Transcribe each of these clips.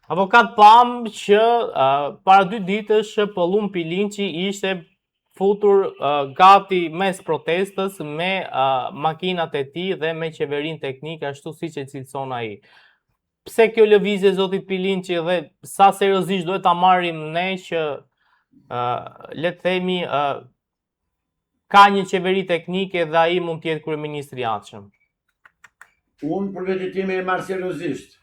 Avokat, pam që para 2 ditësh Pollum Pilinçi ishte futur gati mes protestës me makinat e tij dhe me qeverinë teknike ashtu siç e cilëson ai. Pse kjo lëvizje, zotit Pilinçi, dhe sa seriozisht duhet ta marrim ne që le të themi ka një qeveri teknike dhe ai mund të jetë kryeministri i ardhshëm? Unë për vetë time e marr seriozisht,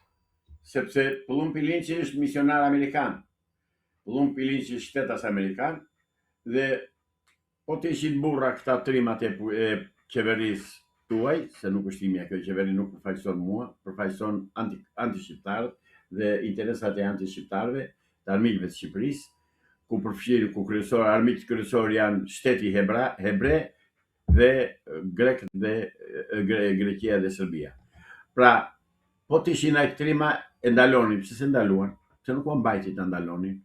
sepse Pollum Pilinçi është misionar amerikan. Pollum Pilinçi është shtetas amerikan dhe po të ishin burra këta trimat e qeverisë tuaj, se nuk është imja kjo qeveri, nuk përfaqëson mua, përfaqëson anti-shqiptarët dhe interesat e anti-shqiptarëve, të armikëve të Shqipërisë, ku përfshirë, ku armikët kryesor janë shteti hebre dhe grek dhe Greqia dhe Serbia. Pra, po të ishin ai trima e ndalonin, pse se ndaluan, se nuk ka mbajtje ta ndalonin.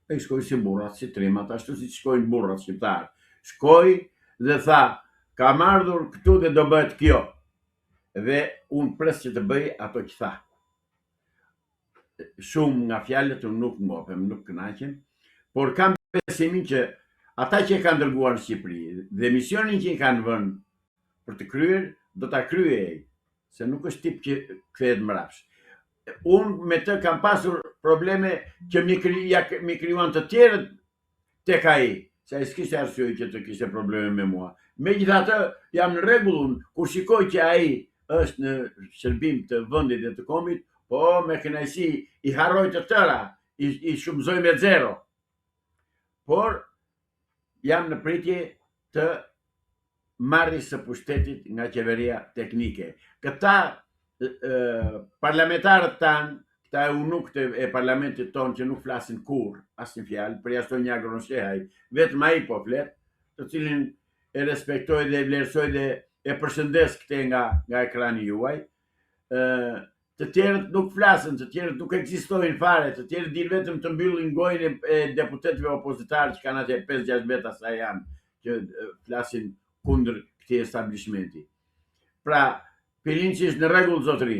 E shkoi si burrat, si trimat, ashtu si shkojnë burrat shqiptar. Shkoi dhe tha, kam ardhur këtu dhe do bëhet kjo. Dhe unë pres që të bëj ato që tha. Shumë nga fjalët unë nuk ngopem, nuk kënaqem, por kam besimin që ata që e kanë dërguar në Shqipëri dhe misionin që i kanë vënë për të kryer, do ta kryej, se nuk është tip që kthehet mbrapsht. Unë me të kam pasur probleme që mi krijuan të tjerët tek ai, se ai s'kishte arsye që të kishte probleme me mua. Megjithatë, jam në rregull unë, kur shikoj që ai është në shërbim të vendit dhe të kombit, po me kënaqësi i harroj të tëra, i shumëzoj me zero. Por jam në pritje të marrjes së pushtetit nga qeveria teknike. Këta parlamentarët tanë, këta eunukët e parlamentit tonë që nuk flasin kurrë asnjë fjalë, përjashton një agronoshehaj, vetëm ai po flet, të cilin e respektoj dhe e vlerësoj dhe e përshëndes këte nga ekrani juaj. Të tjerët nuk flasin, të tjerët nuk ekzistojnë fare, të tjerët din vetëm të mbyllin gojën e deputetëve opozitarë që kanë atë 5-6 veta sa janë, që flasin kundër këtij establishmenti. Pra, Pilinçi është në rregull, zotëri.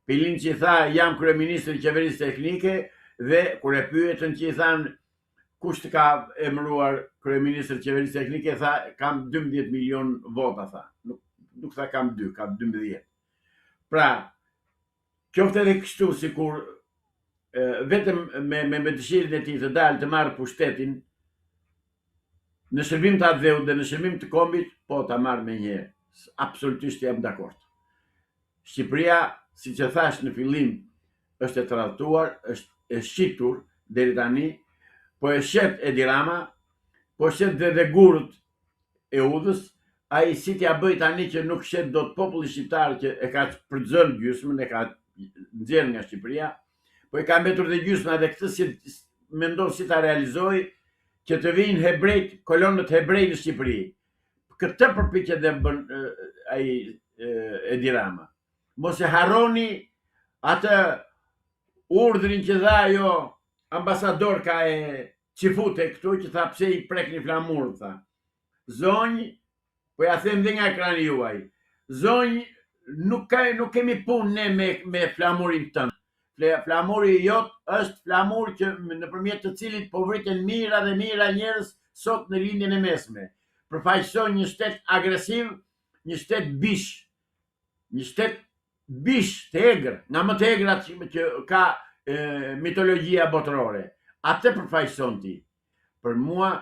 Pilinçi tha, jam kryeministri i qeverisë teknike dhe kur e pyetën që i thanë kush të ka emëruar kryeministri i qeverisë teknike, tha kam 12 milion vota, tha. Nuk tha kam 2, kam 12. Pra, qoftë edhe kështu, sikur vetëm me dëshirën e tij të dalë të marrë pushtetin në shërbim të atë dhe në shërbim të kombit, po ta marrë menjëherë. Absolutisht jam dakord. Shqipëria, siç e thash në fillim, është e tradhtuar, është e shqitur deri tani, po e shet Edi Rama, po shet dhe gurët e udhës, ai si t'ja bëj tani që nuk shet dot populli shqiptar që e ka përdzën gjysmën, e ka nxjerr nga Shqipëria, po e ka mbetur dhe gjysma dhe këtë si mendon si ta realizoj, që të vinë hebrejt, kolonët hebrej në Shqipëri. Këtë përpiqet dhe bën ai Edi Rama. Mos e harroni atë urdhrin që dha ajo ambasadorka e Çifute këtu, që tha pse i prekni flamurët, tha. Zonjë, po ja them dhe nga ekrani juaj. Zonjë, nuk kemi punë ne me flamurin tënd. Flamuri jot është flamur që nëpërmjet të cilit po vriten mijëra dhe mijëra njerëz sot në lindjen e mesme. Përfaqëson një shtet agresiv, një shtet bish, një shtet bish të egër, nga më të egrat që ka mitologjia botërore. Atë përfaqëson ti. Për mua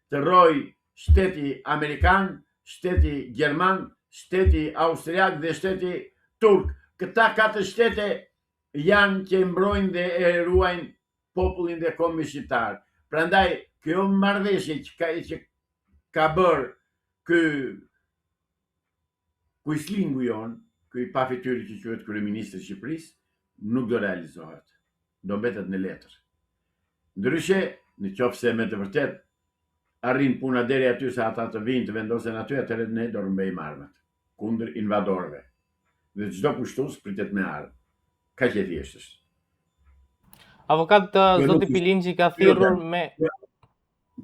të rroj shteti amerikan, shteti gjerman, shteti austriak dhe shteti turk. Këta 4 shtete janë që mbrojnë dhe e ruajnë popullin dhe kombin shqiptar. Prandaj, kjo marrëveshje që ka bërë ky kujslingu jon, ky pafituri që quhet kryeministri i Shqipërisë, nuk do realizohet. Do mbetet në letër. Ndryshe, në qoftë se me të vërtet arrin puna deri aty sa ata të vinë të vendosen aty, atëherë ne do rrëmbejmë armët kundër invadorëve. Dhe çdo kushtues pritet me ardhmë. Kaq e thjeshtë është. Avokat, zoti Pilinçi ka thirrur me...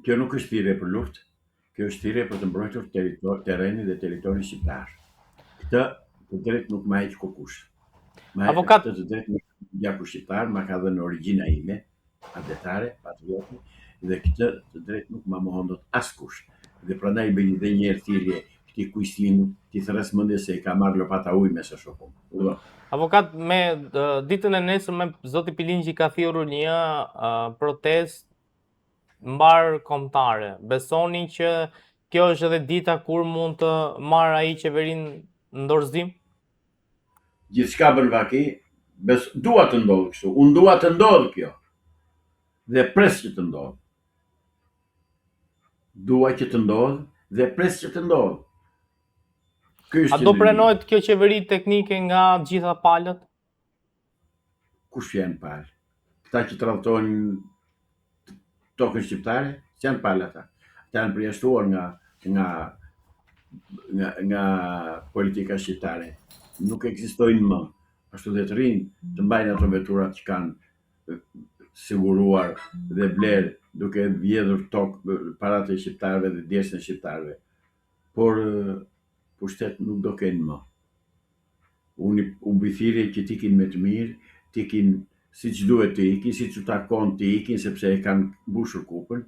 Kjo nuk është thirrje për luftë, kjo është thirrje për të mbrojtur terrenin dhe territorin shqiptar. Këtë të drejt nuk ma heq kokush. Avokat, të drejt gjaku shqiptar, ma ka dhënë origjina ime, adetare, patriote, dhe këtë të drejt nuk ma mohon dot askush. Dhe prandaj bëj edhe një herë thirrje këtij kujdësimu, ti thërres mendje se i ka marrë lopata ujë me së shoku. Avokat, me ditën e nesërme zoti Pilingji ka thirrur një protestë mbar kombëtare. Besoni që kjo është edhe dita kur mund të marrë ai qeverinë në dorëzim? Gjithçka bën vaki, dua të ndodhë kështu. Unë dua të ndodhë kjo. Dhe pres që të ndodhë. Dua që të ndodhë dhe pres që të ndodhë. A do prenohet kjo qeveri teknike nga gjitha palët? Kush janë palë? Këta që tradhtojnë tokën shqiptare, janë palë ata. Ata janë përjashtuar nga politika shqiptare. Nuk ekzistojnë më. Ashtu dhe të rinë të mbajnë ato veturat që kanë siguruar dhe blerë duke vjedhur tokë paratë e shqiptarëve dhe djersën e shqiptarëve. Por pushtet nuk do kenë më. Unë mbithirje që t'ikin me të mirë, t'ikin si që duhet të ikin, si që takon të ikin, sepse e kanë mbushur kupën,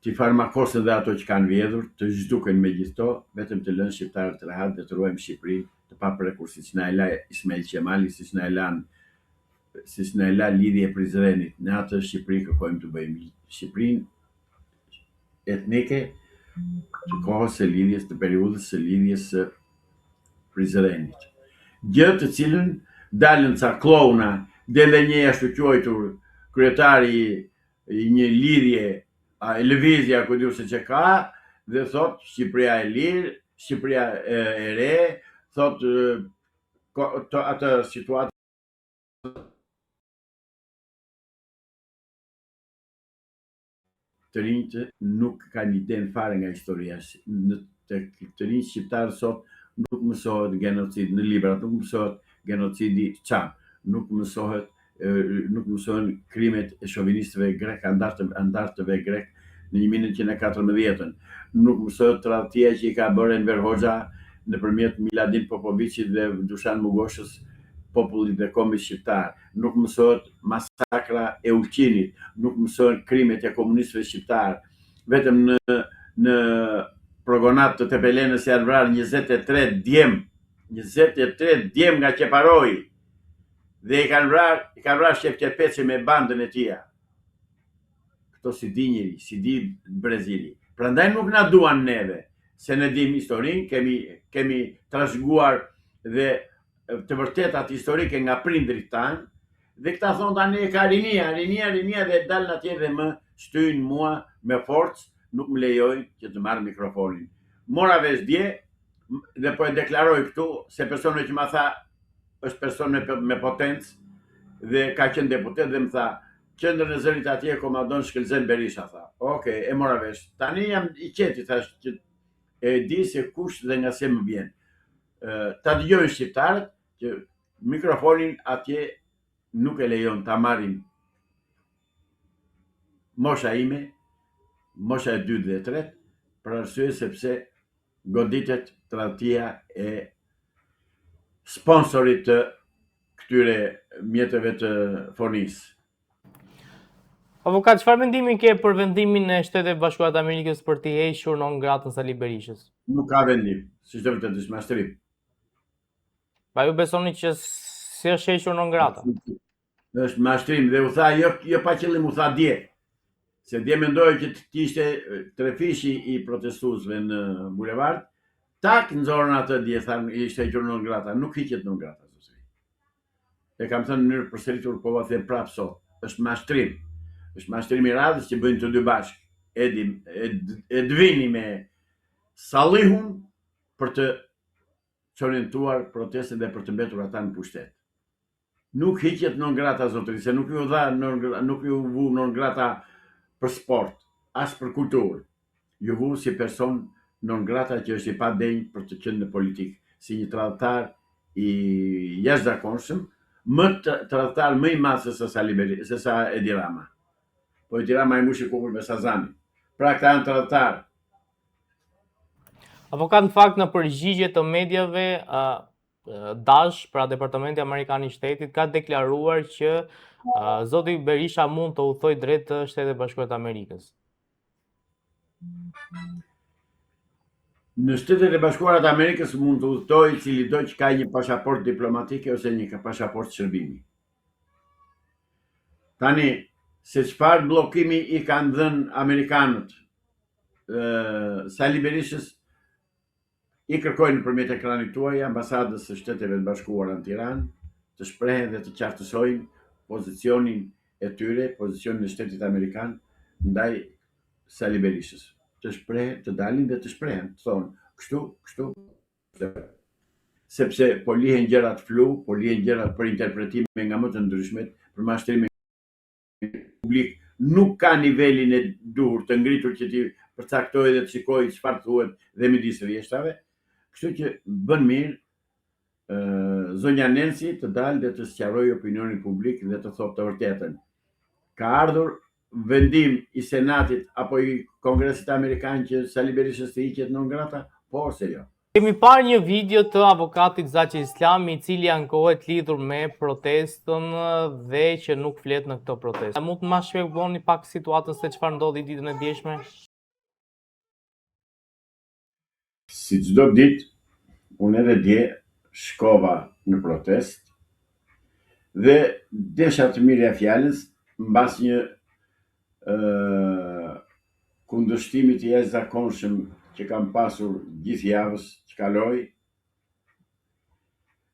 t'i farmakosen dhe ato që kanë vjedhur, të zhduken me gjithto, vetëm të lënë shqiptarët të rehat dhe të ruajmë Shqipërinë të paprekur, siç na e la Ismail Qemali, siç na e la lidhje e Prizrenit. Në atë Shqipëri kërkojmë të bëjmë Shqipërinë etnike të kohës së lidhjes, të periudhës së lidhjes së Prizrenit. Gjë të cilën dalën ca klouna, dhe një ashtu quajtur kryetari i një lidhje lëvizja ku diu se që ka, dhe thot Shqipëria e lirë, Shqipëria e re, thot atë situatë të rinjtë nuk kanë idenë fare nga historia. Të rinjtë shqiptarë sot nuk mësohet genocid në librat, nuk mësohet genocidi çam, nuk mësohen krimet e shovinistëve grek, andartëve grek në 1914-ën. Nuk mësohet tradhtia që i ka bërë Enver Hoxha nëpërmjet Miladin Popovicit dhe Dušan Mugoshës popullit dhe kombit shqiptar. Nuk mësohet masakra e Ulqinit, nuk mësohen krimet e komunistëve shqiptar. Vetëm në progonat të Tepelenës janë vrarë 23 djem nga Qeparoi. Dhe i kanë vrarë Shefqet me bandën e tija. Këto si di njëri, si di Brezili. Prandaj nuk na duan neve, se ne dim historinë, kemi trashëguar dhe të vërtetat historike nga prindrit tanë, dhe këta thonë tani e ka rinia dhe dalën atje dhe më shtyjnë mua me forcë, nuk më lejojnë që të marrë mikrofonin. Mora vesh dje dhe po e deklaroj këtu se personi që ma tha është person me potencë dhe ka qenë deputet dhe më tha qendrën e zërit atje komandon Shkëlzen Berisha, tha. Okej, e mora vesh. Tani jam i qeti, thash që e di se kush dhe nga se më vjen. Ta dëgjojnë shqiptarët që mikrofonin atje nuk e lejon ta marrin mosha ime, mosha e 2 dhe e 3, për arsye sepse goditet tradhtia e sponsorit të këtyre mjetëve të fonisë. Avokat, çfarë mendimi ke për vendimin e Shtetet Bashkuara të Amerikës për t'i hequr non gratën Sali Berishës? Nuk ka vendim, siç do të është mashtrim. Pa ju besoni që si është hequr non grata? Është mashtrim dhe u tha jo pa qëllim, u tha dje. Se dje mendoj që t'ishte trefishi i protestuesve në bulevard, tak nxorën atë dje, thanë ishte hequr non grata, nuk hiqet non grata. E kam thënë në mënyrë përsëritur, po va them prapë sot, është mashtrim. Është mashtrim i radhës që bëjnë të dy bashkë. Edvini me Sallihun për të orientuar protestën dhe për të mbetur ata në pushtet. Nuk hiqet non grata, zotëri, se nuk ju vu non grata për sport, as për kulturë. Ju vu si person non grata që është i padenj për të qenë në politikë, si një tradhtar i jashtëzakonshëm, tradhtar më i madh se sa Edi Rama. Po Edi Rama i mushi kupën me Sazani. Pra këta janë tradhtar. Avokat, në fakt në përgjigje të mediave Dash, pra Departamenti Amerikan i Shtetit, ka deklaruar që zoti Berisha mund të udhtojë drejt të Shtetet Bashkuara të Amerikës. Në Shtetet e Bashkuara të Amerikës mund të udhtojë cili do që ka një pasaport diplomatike ose një pasaport shërbimi. Tani, se çfarë bllokimi i kanë dhënë amerikanët Sali Berishës, i kërkojnë nëpërmjet ekranit tuaj ambasadës së Shteteve të Bashkuara në Tiranë të shprehen dhe të qartësojnë pozicionin e tyre, pozicionin e Shtetit Amerikan ndaj Sali Berishës. Të shprehen, të dalin dhe të shprehen, të thonë kështu. Sepse po lihen gjërat flu, po lihen gjërat për interpretime nga më të ndryshmet, për mashtrime publik, nuk ka nivelin e duhur të ngritur që ti përcaktojë dhe të shikojë çfarë thuhet dhe midis rjeshtave. Kështu që bën mirë zonja Nancy të dalë dhe të sqarojë opinionin publik dhe të thotë të vërtetën. Ka ardhur vendim i Senatit apo i Kongresit Amerikan që Sali Berishës të hiqet non grata? Po ose jo? Kemi parë një video të avokatit Zaçi Islami, i cili ankohet lidhur me protestën dhe që nuk flet në këto protestë. A mund të ma shpjegoni pak situatën se çfarë ndodhi ditën e djeshme? Si çdo ditë, unë edhe dje shkova në protest dhe desha të mirja fjalës mbas një kundërshtimi të jashtëzakonshëm që kam pasur gjithë javës që kaloi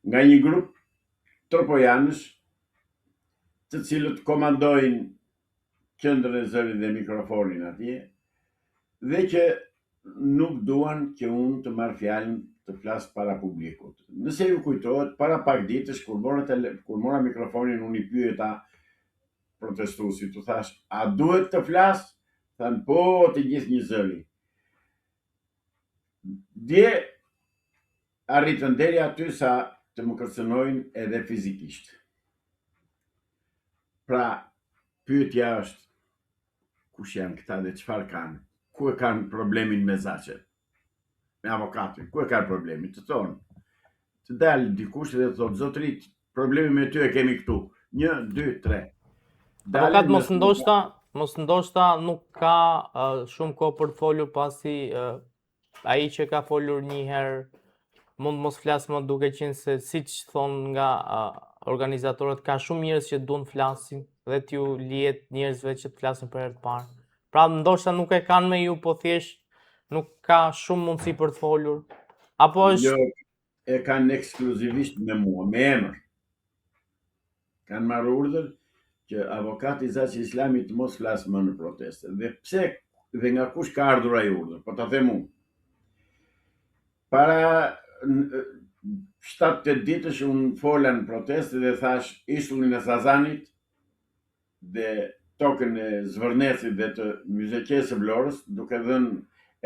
nga një grup tropojanësh të cilët komandojnë qendrën e zërit dhe mikrofonin atje dhe që nuk duan që unë të marr fjalën të flas para publikut. Nëse ju kujtohet, para pak ditësh kur mora mikrofonin unë i pyeta protestuesit, u thash, a duhet të flas? Thanë, po, të gjithë një zëri. Dje arritën deri aty sa të më kërcënojnë edhe fizikisht. Pra, pyetja është, kush janë këta dhe çfarë kanë? Ku e kanë problemin me Zaçën? Me avokatin, ku e kanë problemin? Të thonë, të dalë dikush dhe të thotë, zotërit, problemi me ty e kemi këtu. 1, 2, 3. Avokat, mos ndoshta nuk ka shumë kohë për të folur pasi ai që ka folur një herë mund mos flas më, duke qenë se siç thon nga organizatorët ka shumë njerëz që duan të flasin dhe t'ju lihet njerëzve që të flasin për herë të parë. Pra ndoshta nuk e kanë me ju, po thjesht nuk ka shumë mundësi për të folur. Apo është Jo, e kanë ekskluzivisht me mua, me emër. Kanë marrë urdhër që avokati Zaçi Islami të mos flasë më në proteste. Dhe pse dhe nga kush ka ardhur ai urdhër? Po ta them unë. Para 7-8 ditësh unë fola në proteste dhe thash ishullin e Sazanit dhe tokën e Zvërnesit dhe të Myzeqes së Vlorës, duke dhënë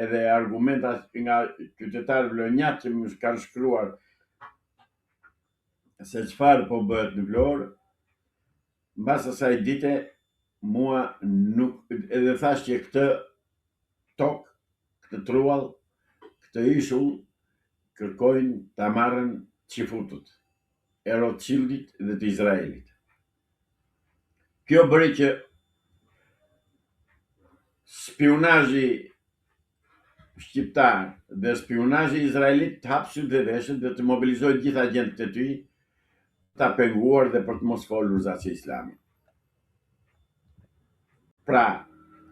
edhe argumenta nga qytetarë vlonjat që më kanë shkruar se çfarë po bëhet në Vlorë. Mbas asaj dite mua nuk edhe thash që këtë tokë, këtë truall, këtë ishull kërkojnë ta marrën çifutët e Rothschildit dhe të Izraelit. Kjo bëri që spionazhi shqiptar dhe spionazhi izraelit të hapë sytë dhe veshët dhe të mobilizojë gjithë agjentët e tyre ta penguar dhe për të mos folur Zaçi Islami. Pra,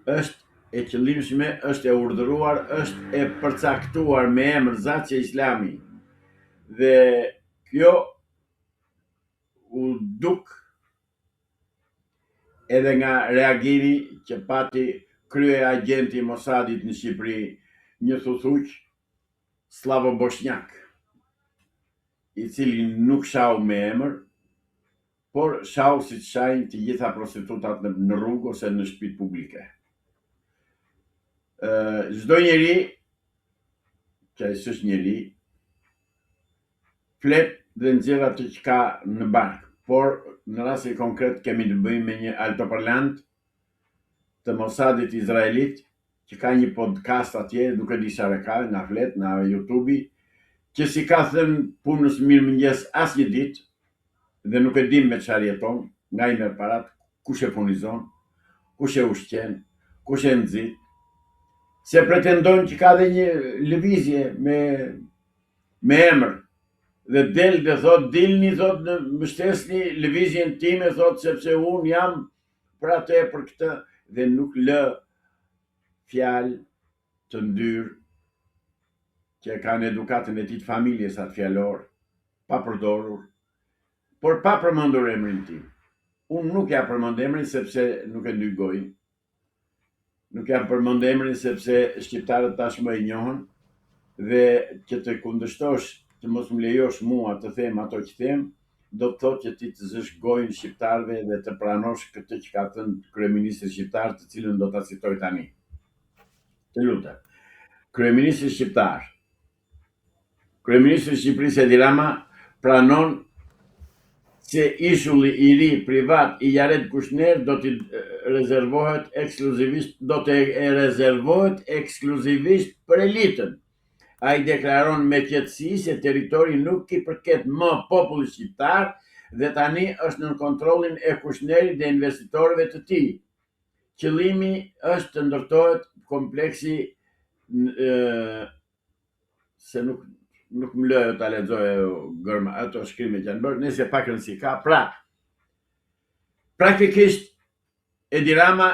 është e qëllimshme, është e urdhëruar, është e përcaktuar me emër Zaçi Islami. Dhe kjo u duk edhe nga reagimi që pati krye agenti i Mossadit në Shqipëri, një thuthuq Slavo Boshnjak, i cili nuk shau me emër, por shau si shajnë të gjitha prostitutat në rrugë ose në shtëpitë publike. Çdo njeri, që ai s'është njeri, flet dhe nxjerr atë që ka në bark, por në rastin konkret kemi të bëjmë me një altoparlant të Mossadit izraelit, që ka një podcast atje, nuk e di sa ka, nga flet, nga YouTube-i, që si ka thënë punës mirëmëngjes asnjë ditë, dhe nuk e dim me çfarë jeton, nga i merr parat, kush e furnizon, kush e ushqen, kush e nxit, se pretendon që ka dhe një lëvizje me emër. Dhe del dhe thot, dilni, thot, në mbështesni lëvizjen time, thot, sepse unë jam për atë për këtë, dhe nuk lë fjalë të ndyrë që kanë edukatën e tij të familjes atë fjalor, pa përdorur, por pa përmendur emrin tim. Unë nuk ja përmend emrin sepse nuk e ndy gojën. Nuk ja përmend emrin sepse shqiptarët tashmë e njohën dhe që të kundërshtosh, të mos më lejosh mua të them ato që them, do të thotë që ti të zësh gojën shqiptarëve dhe të pranosh këtë që ka thënë kryeministri shqiptar, të cilën do ta citoj tani. Të lutem. Kryeministri shqiptar. Kryeministri i Shqipërisë Edi Rama pranon se ishulli i ri privat i Jared Kushner do të rezervohet ekskluzivisht për elitën. Ai deklaron me qetësi se territori nuk i përket më popullit shqiptar dhe tani është në kontrollin e Kushnerit dhe investitorëve të tij. Qëllimi është të ndërtohet kompleksi se nuk më lë ta lexoj gërma ato shkrime që janë bërë, nëse pak rëndësi ka. Pra, praktikisht Edi Rama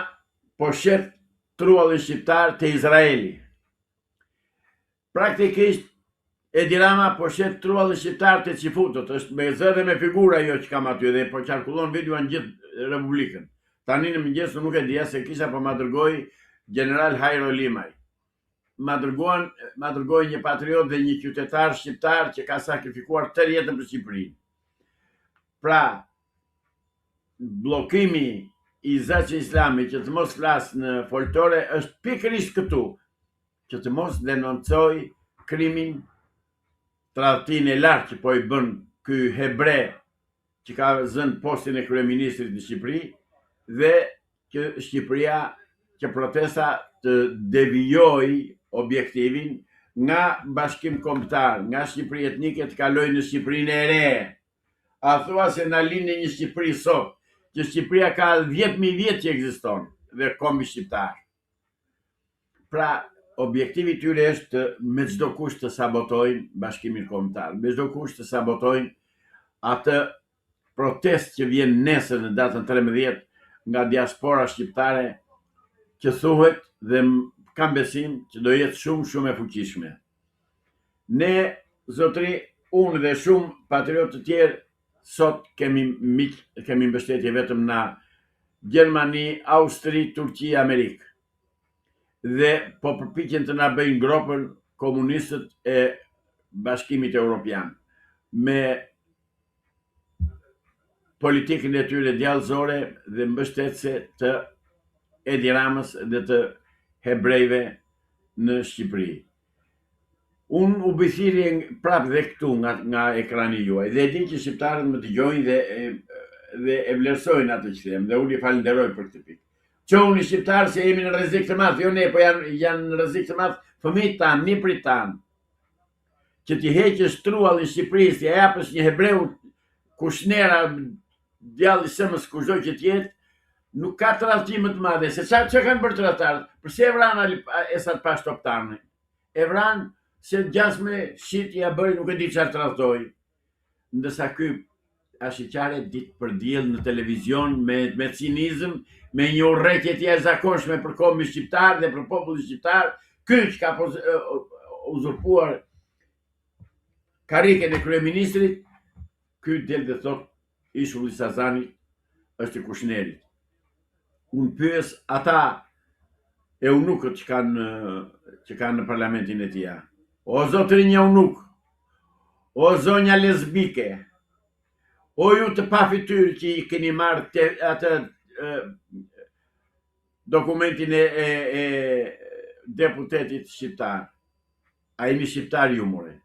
po shet truallin shqiptar te Izraeli. Praktikisht Edi Rama po shet truallin shqiptar te Çifutët, është me zë dhe me figura ajo që kam aty dhe po qarkullon video në gjithë Republikën. Tani në mëngjes nuk e dija se kisha po ma dërgoi General Hajro Limaj. Ma dërgoi një patriot dhe një qytetar shqiptar që ka sakrifikuar tërë jetën për Shqipërinë. Pra, bllokimi i Zaçi Islami që të mos flas në foltore është pikërisht këtu, që të mos denoncoj krimin, tradhtinë e lartë që po i bën ky hebre që ka zënë postin e kryeministrit në Shqipëri dhe që Shqipëria, që protesta të devijoj objektivin nga Bashkim Kombëtar, nga Shqipëri etnike të kalojë në Shqipërinë e re. A thua se na lini një Shqipëri sot, që Shqipëria ka 10.000 vjet që ekziston dhe kombi shqiptar. Pra, objektivi tyre është me çdo kusht të sabotojnë Bashkimin Kombëtar, me çdo kusht të sabotojnë atë protestë që vjen nesër në datën 13 nga diaspora shqiptare, që thuhet dhe kam besim që do jetë shumë e fuqishme. Ne, zotri, unë dhe shumë patriotë të tjerë, sot kemi mbështetje vetëm na Gjermani, Austri, Turqi, Amerikë. Dhe po përpiqen të na bëjnë gropën komunistët e Bashkimit Evropian me politikën e tyre djallëzore dhe mbështetëse të Edi Ramës dhe të hebrejve në Shqipëri. Unë u bithiri prapë dhe këtu nga ekrani juaj dhe e di që shqiptarët më dëgjojnë dhe e vlerësojnë atë që them dhe unë i falenderoj për këtë pikë. Qohuni shqiptarë se jemi në rrezik të madh, jo ne, po janë në rrezik të madh fëmijët tanë, niprit tanë. Që ti heqësh truallin Shqipërisë, ti japësh një hebreu Kushnera, djalli sëmës kushdo që t'jetë, nuk ka tradhtim më të madhe, se çfarë kanë bërë tradhtarët? Përse e vran Esat Pashtoptanin? E vran se gjasme shit ja bëri, nuk e di çfarë tradhtoi. Ndërsa ky ashiqare ditë për diell në televizion me cinizëm, me një urrëtie të jashtëzakonshme për kombin shqiptar dhe për popullin shqiptar, ky që ka uzurpuar karriken e kryeministrit, ky del dhe thot ishulli Sazani është i Kushnerit. Unë pyes ata eunukët që kanë në parlamentin e tij. O zotrinj eunuk, o zonja lesbike, o ju të pafityr që i keni marrë atë dokumentin e deputetit shqiptar. A jemi shqiptar ju more?